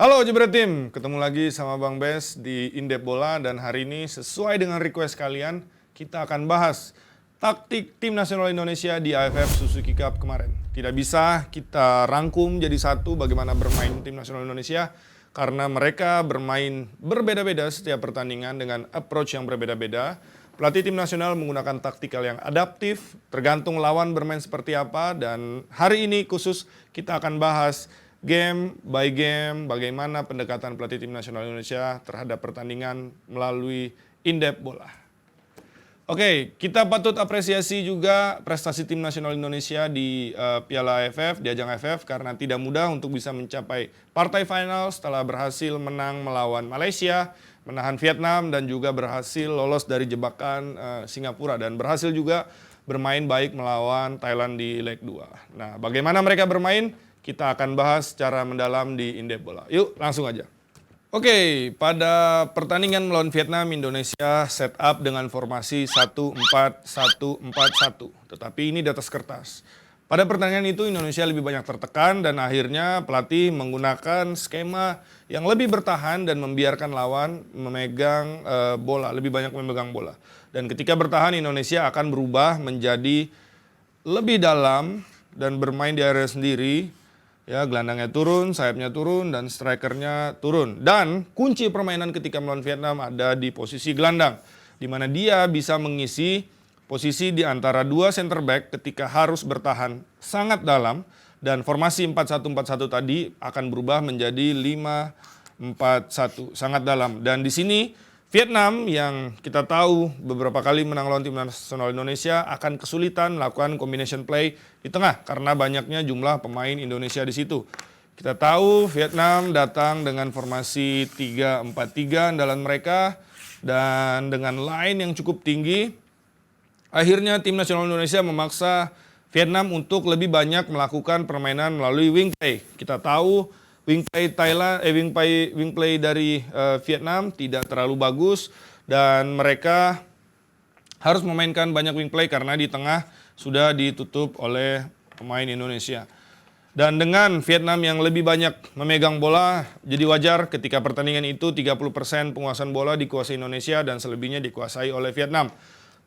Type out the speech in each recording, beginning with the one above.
Halo Jebret Tim, ketemu lagi sama Bang Bes di Indep Bola dan hari ini sesuai dengan request kalian, kita akan bahas taktik Tim Nasional Indonesia di AFF Suzuki Cup kemarin. Tidak bisa kita rangkum jadi satu bagaimana bermain Tim Nasional Indonesia karena mereka bermain berbeda-beda setiap pertandingan dengan approach yang berbeda-beda. Pelatih Tim Nasional menggunakan taktikal yang adaptif, tergantung lawan bermain seperti apa, dan hari ini khusus kita akan bahas game by game, bagaimana pendekatan pelatih Tim Nasional Indonesia terhadap pertandingan melalui Indep Bola. Oke, kita patut apresiasi juga prestasi Tim Nasional Indonesia di Piala AFF, di ajang AFF, karena tidak mudah untuk bisa mencapai partai final setelah berhasil menang melawan Malaysia, menahan Vietnam, dan juga berhasil lolos dari jebakan Singapura, dan berhasil juga bermain baik melawan Thailand di leg 2. Nah, bagaimana mereka bermain? Kita akan bahas secara mendalam di Indep Bola. Yuk, langsung aja. Oke, pada pertandingan melawan Vietnam, Indonesia set up dengan formasi 1-4-1-4-1. Tetapi ini di atas kertas. Pada pertandingan itu Indonesia lebih banyak tertekan dan akhirnya pelatih menggunakan skema yang lebih bertahan dan membiarkan lawan memegang bola, lebih banyak memegang bola. Dan ketika bertahan Indonesia akan berubah menjadi lebih dalam dan bermain di area sendiri. Ya, gelandangnya turun, sayapnya turun, dan strikernya turun. Dan kunci permainan ketika melawan Vietnam ada di posisi gelandang, di mana dia bisa mengisi posisi di antara dua center back ketika harus bertahan sangat dalam, dan formasi 4-1-4-1 tadi akan berubah menjadi 5-4-1, sangat dalam. Dan di sini Vietnam yang kita tahu beberapa kali menang lawan Tim Nasional Indonesia akan kesulitan melakukan combination play di tengah karena banyaknya jumlah pemain Indonesia di situ. Kita tahu Vietnam datang dengan formasi 3-4-3 andalan mereka dan dengan line yang cukup tinggi. Akhirnya Tim Nasional Indonesia memaksa Vietnam untuk lebih banyak melakukan permainan melalui wing play. Kita tahu wing play dari Vietnam tidak terlalu bagus dan mereka harus memainkan banyak wing play karena di tengah sudah ditutup oleh pemain Indonesia. Dan dengan Vietnam yang lebih banyak memegang bola, jadi wajar ketika pertandingan itu 30% penguasaan bola dikuasai Indonesia dan selebihnya dikuasai oleh Vietnam.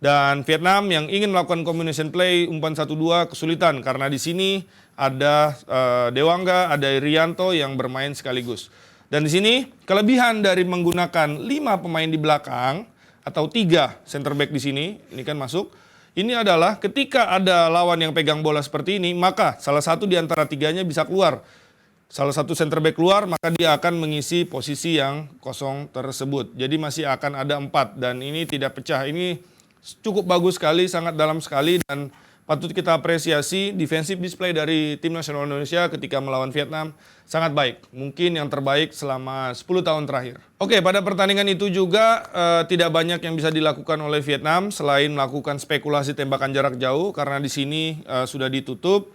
Dan Vietnam yang ingin melakukan combination play umpan 1-2 kesulitan karena di sini ada Dewangga, ada Irianto yang bermain sekaligus. Dan di sini kelebihan dari menggunakan 5 pemain di belakang atau 3 center back di sini, ini kan masuk. Ini adalah ketika ada lawan yang pegang bola seperti ini, maka salah satu di antara tiganya bisa keluar. Salah satu center back keluar, maka dia akan mengisi posisi yang kosong tersebut. Jadi masih akan ada 4 dan ini tidak pecah. Ini cukup bagus sekali, sangat dalam sekali, dan patut kita apresiasi defensive display dari Tim Nasional Indonesia ketika melawan Vietnam sangat baik. Mungkin yang terbaik selama 10 tahun terakhir. Oke, pada pertandingan itu juga tidak banyak yang bisa dilakukan oleh Vietnam selain melakukan spekulasi tembakan jarak jauh karena di sini sudah ditutup.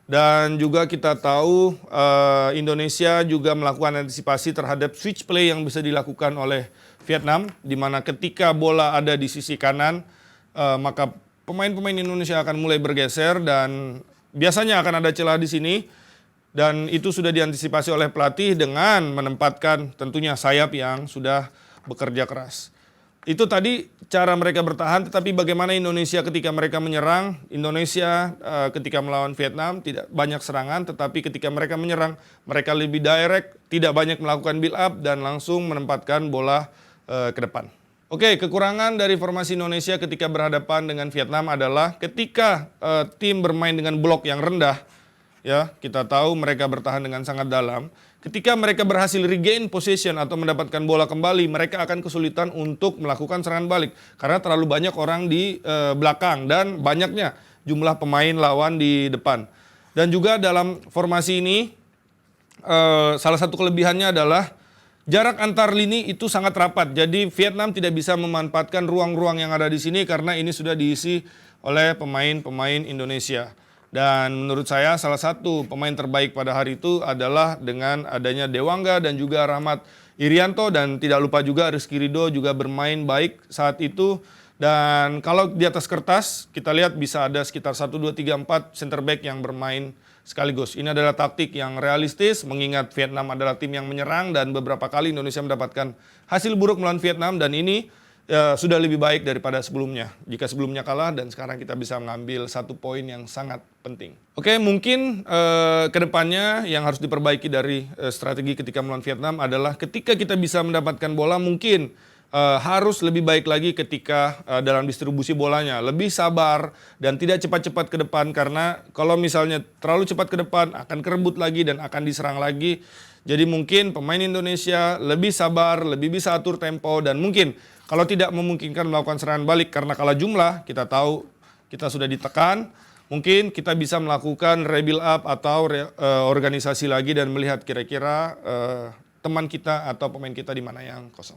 Dan juga kita tahu Indonesia juga melakukan antisipasi terhadap switch play yang bisa dilakukan oleh Vietnam, di mana ketika bola ada di sisi kanan, maka pemain-pemain Indonesia akan mulai bergeser dan biasanya akan ada celah di sini. Dan itu sudah diantisipasi oleh pelatih dengan menempatkan tentunya sayap yang sudah bekerja keras. Itu tadi cara mereka bertahan, tetapi bagaimana Indonesia ketika mereka menyerang. Indonesia ketika melawan Vietnam tidak banyak serangan, tetapi ketika mereka menyerang, mereka lebih direct, tidak banyak melakukan build up dan langsung menempatkan bola ke depan. Oke, kekurangan dari formasi Indonesia ketika berhadapan dengan Vietnam adalah ketika tim bermain dengan blok yang rendah, ya kita tahu mereka bertahan dengan sangat dalam. Ketika mereka berhasil regain possession atau mendapatkan bola kembali, mereka akan kesulitan untuk melakukan serangan balik karena terlalu banyak orang di belakang dan banyaknya jumlah pemain lawan di depan. Dan juga dalam formasi ini salah satu kelebihannya adalah jarak antar lini itu sangat rapat. Jadi Vietnam tidak bisa memanfaatkan ruang-ruang yang ada di sini karena ini sudah diisi oleh pemain-pemain Indonesia. Dan menurut saya salah satu pemain terbaik pada hari itu adalah dengan adanya Dewangga dan juga Rahmat Irianto, dan tidak lupa juga Rizky Ridho juga bermain baik saat itu. Dan kalau di atas kertas kita lihat bisa ada sekitar 1, 2, 3, 4 center back yang bermain sekaligus. Ini adalah taktik yang realistis mengingat Vietnam adalah tim yang menyerang dan beberapa kali Indonesia mendapatkan hasil buruk melawan Vietnam dan ini sudah lebih baik daripada sebelumnya. Jika sebelumnya kalah dan sekarang kita bisa mengambil 1 poin yang sangat penting. Oke, mungkin kedepannya yang harus diperbaiki dari strategi ketika melawan Vietnam adalah ketika kita bisa mendapatkan bola mungkin harus lebih baik lagi ketika dalam distribusi bolanya. Lebih sabar dan tidak cepat-cepat ke depan karena kalau misalnya terlalu cepat ke depan akan kerebut lagi dan akan diserang lagi. Jadi mungkin pemain Indonesia lebih sabar, lebih bisa atur tempo dan mungkin kalau tidak memungkinkan melakukan serangan balik karena kalah jumlah, kita tahu kita sudah ditekan, mungkin kita bisa melakukan rebuild up atau organisasi lagi dan melihat kira-kira teman kita atau pemain kita di mana yang kosong.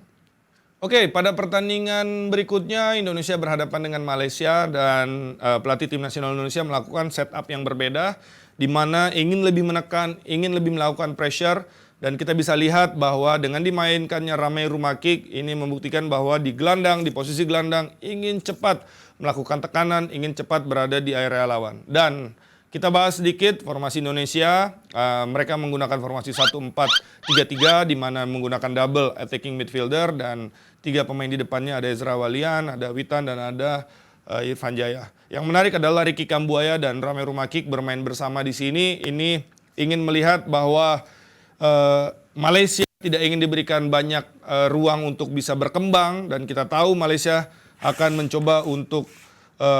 Oke, pada pertandingan berikutnya Indonesia berhadapan dengan Malaysia dan pelatih tim nasional Indonesia melakukan setup yang berbeda di mana ingin lebih menekan, ingin lebih melakukan pressure dan kita bisa lihat bahwa dengan dimainkannya Ramai Rumakik ini membuktikan bahwa di gelandang, di posisi gelandang ingin cepat melakukan tekanan, ingin cepat berada di area lawan. Dan kita bahas sedikit formasi Indonesia, mereka menggunakan formasi 1-4-3-3 di mana menggunakan double attacking midfielder dan 3 pemain di depannya ada Ezra Walian, ada Witan dan ada Irfan Jaya. Yang menarik adalah Ricky Kambuaya dan Ramai Rumakik bermain bersama di sini. Ini ingin melihat bahwa Malaysia tidak ingin diberikan banyak ruang untuk bisa berkembang dan kita tahu Malaysia akan mencoba untuk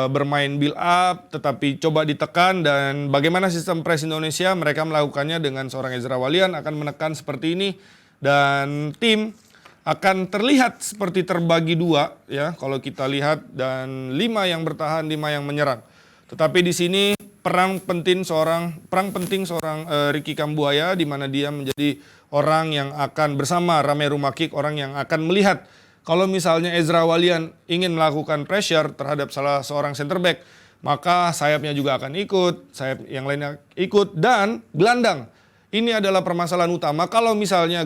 bermain build up tetapi coba ditekan dan bagaimana sistem press Indonesia mereka melakukannya dengan seorang Ezra Walian akan menekan seperti ini dan tim akan terlihat seperti terbagi 2 ya kalau kita lihat dan 5 yang bertahan 5 yang menyerang. Tetapi di sini perang penting seorang Ricky Kambuaya di mana dia menjadi orang yang akan bersama Ramai Rumakik orang yang akan melihat kalau misalnya Ezra Walian ingin melakukan pressure terhadap salah seorang center back, maka sayapnya juga akan ikut, sayap yang lainnya ikut, dan gelandang. Ini adalah permasalahan utama. Kalau misalnya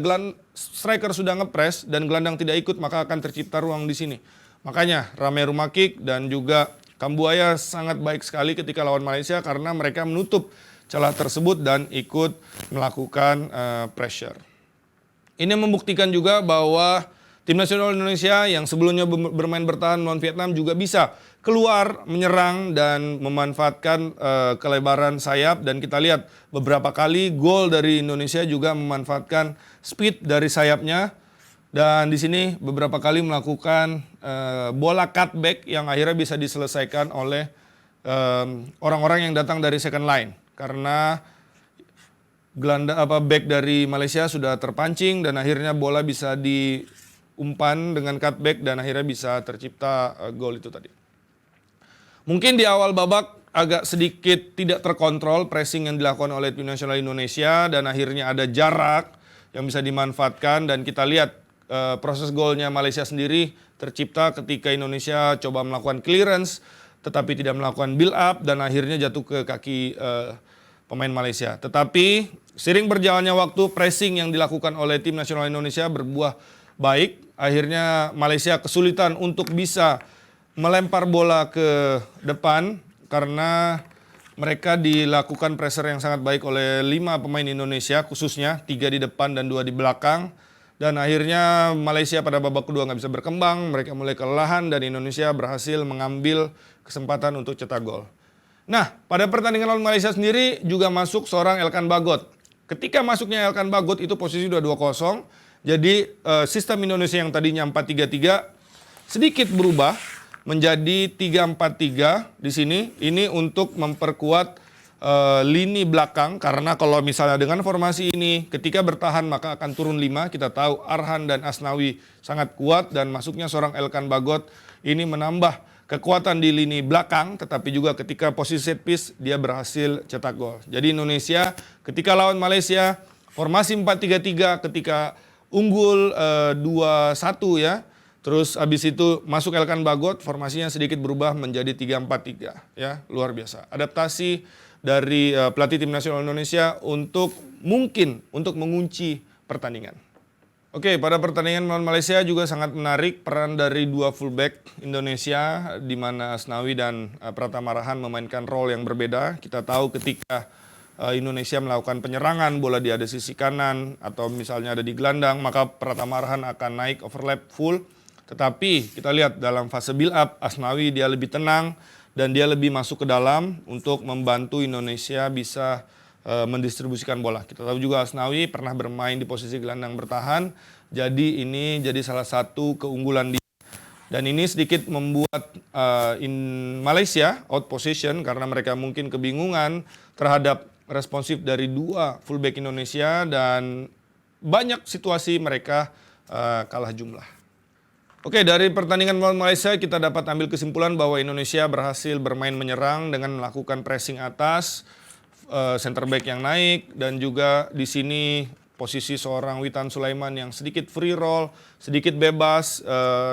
striker sudah ngepres dan gelandang tidak ikut, maka akan tercipta ruang di sini. Makanya Ramai Rumakik dan juga Kambuaya sangat baik sekali ketika lawan Malaysia karena mereka menutup celah tersebut dan ikut melakukan pressure. Ini membuktikan juga bahwa tim nasional Indonesia yang sebelumnya bermain bertahan melawan Vietnam juga bisa keluar, menyerang dan memanfaatkan kelebaran sayap dan kita lihat beberapa kali gol dari Indonesia juga memanfaatkan speed dari sayapnya dan di sini beberapa kali melakukan bola cutback yang akhirnya bisa diselesaikan oleh orang-orang yang datang dari second line karena back dari Malaysia sudah terpancing dan akhirnya bola bisa diumpan dengan cutback dan akhirnya bisa tercipta gol itu tadi. Mungkin di awal babak agak sedikit tidak terkontrol pressing yang dilakukan oleh tim nasional Indonesia dan akhirnya ada jarak yang bisa dimanfaatkan dan kita lihat proses golnya Malaysia sendiri tercipta ketika Indonesia coba melakukan clearance tetapi tidak melakukan build up dan akhirnya jatuh ke kaki pemain Malaysia. Tetapi seiring berjalannya waktu pressing yang dilakukan oleh tim nasional Indonesia berbuah baik. Akhirnya Malaysia kesulitan untuk bisa melempar bola ke depan karena mereka dilakukan pressure yang sangat baik oleh 5 pemain Indonesia khususnya 3 di depan dan 2 di belakang. Dan akhirnya Malaysia pada babak kedua nggak bisa berkembang, mereka mulai kelelahan dan Indonesia berhasil mengambil kesempatan untuk cetak gol. Nah, pada pertandingan lawan Malaysia sendiri juga masuk seorang Elkan Bagot. Ketika masuknya Elkan Bagot itu posisi udah 2-0. Jadi sistem Indonesia yang tadinya 4-3-3 sedikit berubah menjadi 3-4-3 di sini. Ini untuk memperkuat lini belakang karena kalau misalnya dengan formasi ini ketika bertahan maka akan turun 5. Kita tahu Arhan dan Asnawi sangat kuat dan masuknya seorang Elkan Bagot ini menambah kekuatan di lini belakang tetapi juga ketika posisi set piece dia berhasil cetak gol. Jadi Indonesia ketika lawan Malaysia formasi 4-3-3 ketika unggul 2-1 ya. Terus habis itu masuk Elkan Bagot formasinya sedikit berubah menjadi 3-4-3 ya, luar biasa. Adaptasi dari pelatih tim nasional Indonesia untuk mengunci pertandingan. Oke, pada pertandingan melawan Malaysia juga sangat menarik peran dari 2 fullback Indonesia di mana Asnawi dan Pratama Arhan memainkan role yang berbeda. Kita tahu ketika Indonesia melakukan penyerangan, bola dia ada sisi kanan atau misalnya ada di gelandang, maka Pratama Arhan akan naik overlap full. Tetapi kita lihat dalam fase build up, Asnawi dia lebih tenang dan dia lebih masuk ke dalam untuk membantu Indonesia bisa mendistribusikan bola. Kita tahu juga Asnawi pernah bermain di posisi gelandang bertahan, jadi ini jadi salah satu keunggulan dia. Dan ini sedikit membuat Malaysia out position karena mereka mungkin kebingungan terhadap responsif dari dua fullback Indonesia dan banyak situasi mereka kalah jumlah. Oke, dari pertandingan melawan Malaysia kita dapat ambil kesimpulan bahwa Indonesia berhasil bermain menyerang dengan melakukan pressing atas, center back yang naik, dan juga di sini posisi seorang Witan Sulaiman yang sedikit free roll, sedikit bebas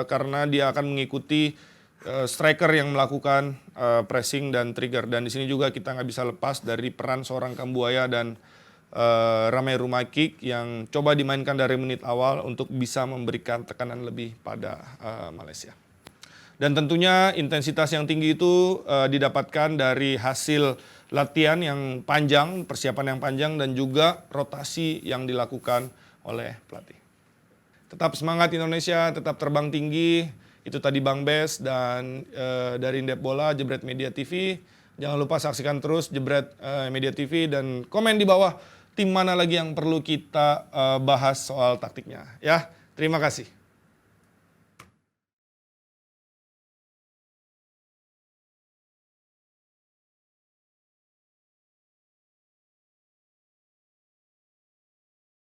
karena dia akan mengikuti striker yang melakukan pressing dan trigger. Dan di sini juga kita nggak bisa lepas dari peran seorang Kambuaya dan Ramai Rumakik yang coba dimainkan dari menit awal untuk bisa memberikan tekanan lebih pada Malaysia. Dan tentunya intensitas yang tinggi itu didapatkan dari hasil latihan yang panjang, persiapan yang panjang, dan juga rotasi yang dilakukan oleh pelatih. Tetap semangat Indonesia, tetap terbang tinggi. Itu tadi Bang Bes dan dari Indep Bola, Jebret Media TV. Jangan lupa saksikan terus Jebret Media TV dan komen di bawah tim mana lagi yang perlu kita bahas soal taktiknya. Ya, terima kasih.